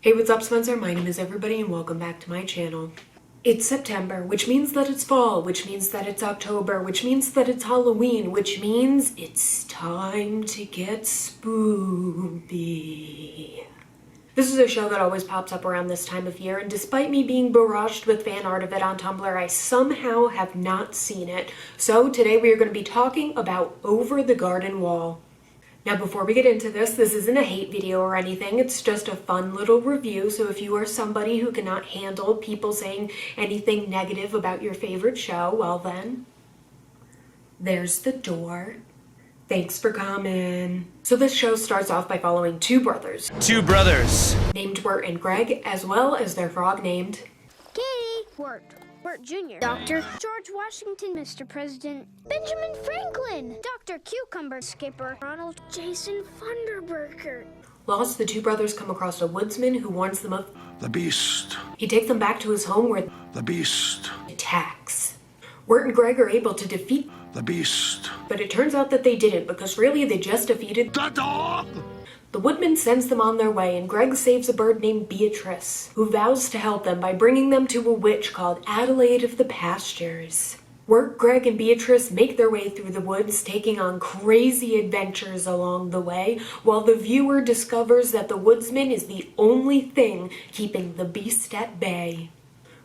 Hey, what's up, Spencer? My name is Everybody and welcome back to my channel. It's September, which means that it's fall, which means that it's October, which means that it's Halloween, which means it's time to get spoopy. This is a show that always pops up around this time of year, and despite me being barraged with fan art of it on Tumblr, I somehow have not seen it. So today we are going to be talking about Over the Garden Wall. Now, before we get into this isn't a hate video or anything, it's just a fun little review, so if you are somebody who cannot handle people saying anything negative about your favorite show, well then, there's the door. Thanks for coming. So this show starts off by following two brothers. Named Wirt and Greg, as well as their frog named... Katie! Wirt Jr. Dr. George Washington, Mr. President. Benjamin Franklin! Dr. Cucumber Skipper. Ronald Jason Funderburker. Lost, the two brothers come across a woodsman who warns them of... the beast. He takes them back to his home where... the beast. attacks. Wirt and Greg are able to defeat... the beast. but it turns out that they didn't, because really they just defeated... the dog! The woodman sends them on their way, and Greg saves a bird named Beatrice, who vows to help them by bringing them to a witch called Adelaide of the Pastures. Wirt, Greg, and Beatrice make their way through the woods, taking on crazy adventures along the way, while the viewer discovers that the woodsman is the only thing keeping the beast at bay.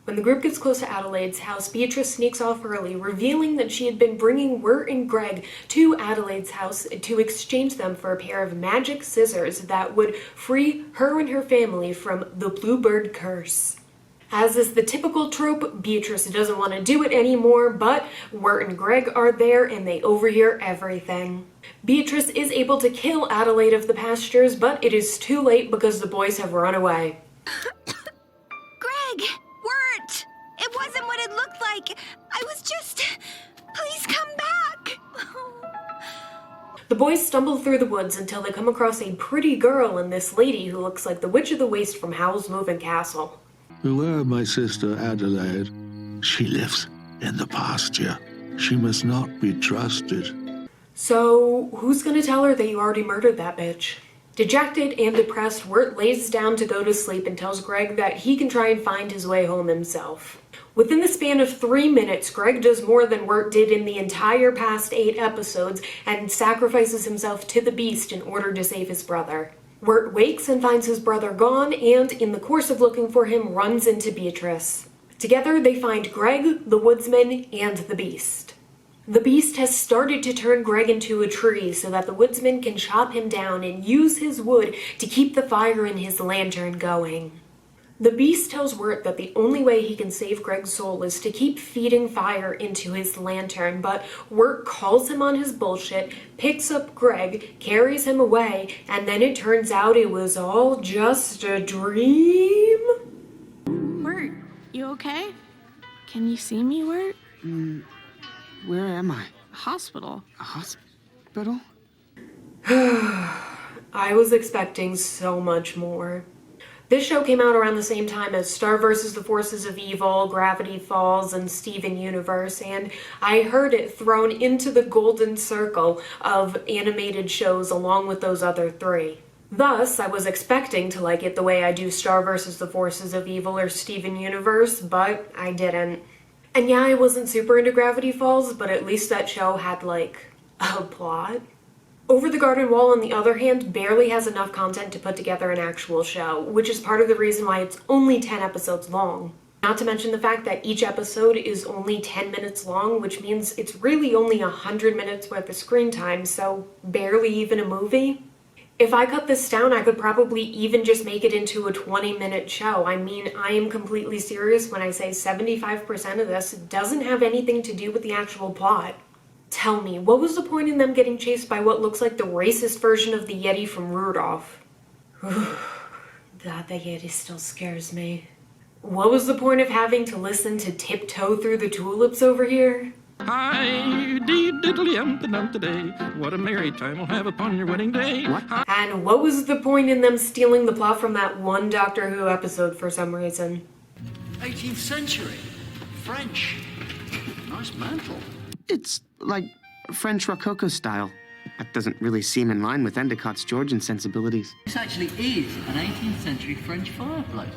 When the group gets close to Adelaide's house, Beatrice sneaks off early, revealing that she had been bringing Wirt and Greg to Adelaide's house to exchange them for a pair of magic scissors that would free her and her family from the Bluebird curse. As is the typical trope, Beatrice doesn't want to do it anymore, but Wirt and Greg are there and they overhear everything. Beatrice is able to kill Adelaide of the Pastures, but it is too late because the boys have run away. Greg! Wirt! It wasn't what it looked like. I was just... Please come back! The boys stumble through the woods until they come across a pretty girl and this lady who looks like the Witch of the Waste from Howl's Moving Castle. Beware, my sister Adelaide. She lives in the pasture. She must not be trusted. So, who's gonna tell her that you already murdered that bitch? Dejected and depressed, Wirt lays down to go to sleep and tells Greg that he can try and find his way home himself. Within the span of 3 minutes, Greg does more than Wirt did in the entire past 8 episodes and sacrifices himself to the beast in order to save his brother. Wirt wakes and finds his brother gone and, in the course of looking for him, runs into Beatrice. Together, they find Greg, the woodsman, and the beast. The beast has started to turn Greg into a tree so that the woodsman can chop him down and use his wood to keep the fire in his lantern going. The beast tells Wirt that the only way he can save Greg's soul is to keep feeding fire into his lantern, but Wirt calls him on his bullshit, picks up Greg, carries him away, and then it turns out it was all just a dream? Wirt, you okay? Can you see me, Wirt? Where am I? Hospital. A hospital? I was expecting so much more. This show came out around the same time as Star vs. the Forces of Evil, Gravity Falls, and Steven Universe, and I heard it thrown into the golden circle of animated shows along with those other 3. Thus, I was expecting to like it the way I do Star vs. the Forces of Evil or Steven Universe, but I didn't. And yeah, I wasn't super into Gravity Falls, but at least that show had, like, a plot. Over the Garden Wall, on the other hand, barely has enough content to put together an actual show, which is part of the reason why it's only 10 episodes long. Not to mention the fact that each episode is only 10 minutes long, which means it's really only 100 minutes worth of screen time, so barely even a movie. If I cut this down, I could probably even just make it into a 20-minute show. I mean, I am completely serious when I say 75% of this doesn't have anything to do with the actual plot. Tell me, what was the point in them getting chased by what looks like the racist version of the Yeti from Rudolph? God, the Yeti still scares me. What was the point of having to listen to Tiptoe Through the Tulips over here? Hi, dee diddly today. What a merry time we'll have upon your wedding day. And what was the point in them stealing the plot from that one Doctor Who episode for some reason? 18th century. French. Nice mantle. It's like French Rococo style. That doesn't really seem in line with Endicott's Georgian sensibilities. This actually is an 18th century French fireplace.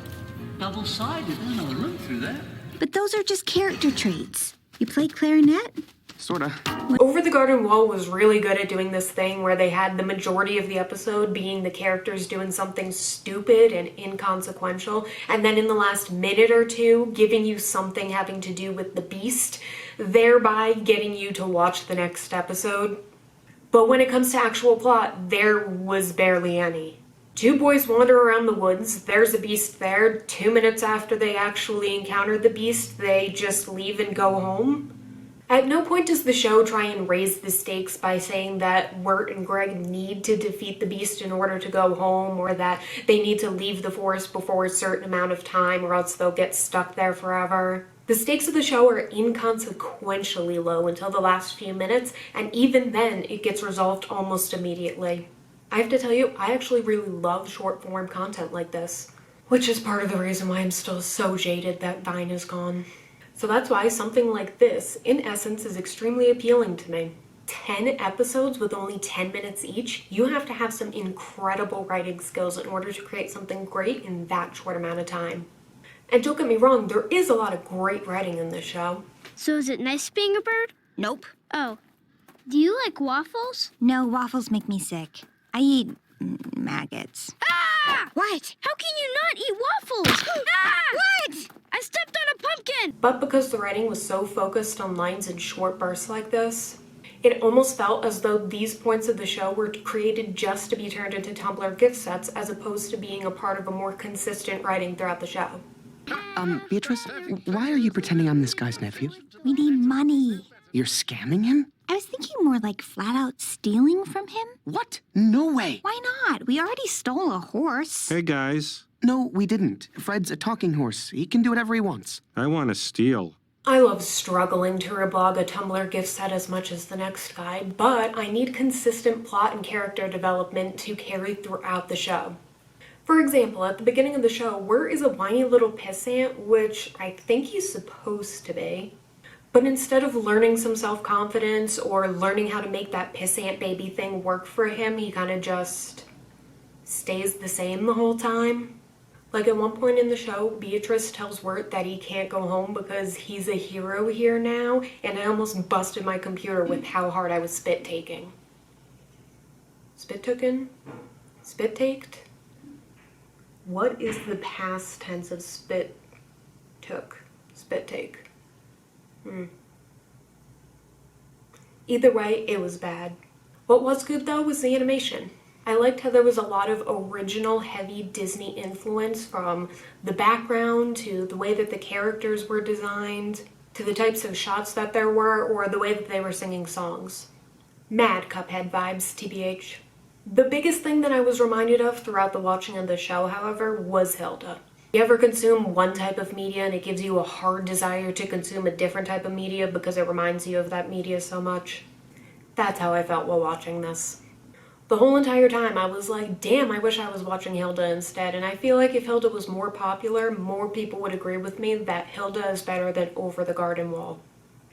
Double-sided, there's another room through there. But those are just character traits. You play clarinet? Sorta. Over the Garden Wall was really good at doing this thing where they had the majority of the episode being the characters doing something stupid and inconsequential, and then in the last minute or two giving you something having to do with the Beast, thereby getting you to watch the next episode. But when it comes to actual plot, there was barely any. Two boys wander around the woods, there's a beast there. 2 minutes after they actually encounter the beast, they just leave and go home. At no point does the show try and raise the stakes by saying that Wirt and Greg need to defeat the beast in order to go home, or that they need to leave the forest before a certain amount of time or else they'll get stuck there forever. The stakes of the show are inconsequentially low until the last few minutes, and even then it gets resolved almost immediately. I have to tell you, I actually really love short form content like this, which is part of the reason why I'm still so jaded that Vine is gone. So that's why something like this, in essence, is extremely appealing to me. 10 episodes with only 10 minutes each, you have to have some incredible writing skills in order to create something great in that short amount of time. And don't get me wrong, there is a lot of great writing in this show. So is it nice being a bird? Nope. Oh. Do you like waffles? No, waffles make me sick. I eat maggots. Ah! What? How can you not eat waffles? Ah! What? I stepped on a pumpkin! But because the writing was so focused on lines in short bursts like this, it almost felt as though these points of the show were created just to be turned into Tumblr gift sets as opposed to being a part of a more consistent writing throughout the show. Beatrice, why are you pretending I'm this guy's nephew? We need money. You're scamming him? I was thinking more like flat out stealing from him. What? No way. Why not? We already stole a horse. Hey, guys. No, we didn't. Fred's a talking horse. He can do whatever he wants. I want to steal. I love struggling to reblog a Tumblr gift set as much as the next guy, but I need consistent plot and character development to carry throughout the show. For example, at the beginning of the show, Wirt is a whiny little pissant, which I think he's supposed to be. But instead of learning some self-confidence or learning how to make that pissant baby thing work for him, he kind of just stays the same the whole time. Like at one point in the show, Beatrice tells Wirt that he can't go home because he's a hero here now, and I almost busted my computer with how hard I was spit-taking. Spit-tooken? Spit-taked? What is the past tense of spit-took? Spit-take. Either way, it was bad. What was good though was the animation. I liked how there was a lot of original heavy Disney influence, from the background to the way that the characters were designed, to the types of shots that there were, or the way that they were singing songs. Mad Cuphead vibes, TBH. The biggest thing that I was reminded of throughout the watching of the show, however, was Hilda. You ever consume one type of media and it gives you a hard desire to consume a different type of media because it reminds you of that media so much? That's how I felt while watching this. The whole entire time I was like, damn, I wish I was watching Hilda instead, and I feel like if Hilda was more popular, more people would agree with me that Hilda is better than Over the Garden Wall.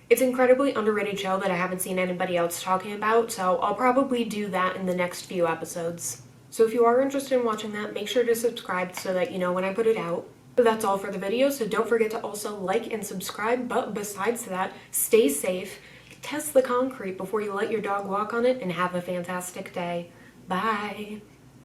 It's an incredibly underrated show that I haven't seen anybody else talking about, so I'll probably do that in the next few episodes. So if you are interested in watching that, make sure to subscribe so that you know when I put it out. But that's all for the video, so don't forget to also like and subscribe, but besides that, stay safe, test the concrete before you let your dog walk on it, and have a fantastic day. Bye!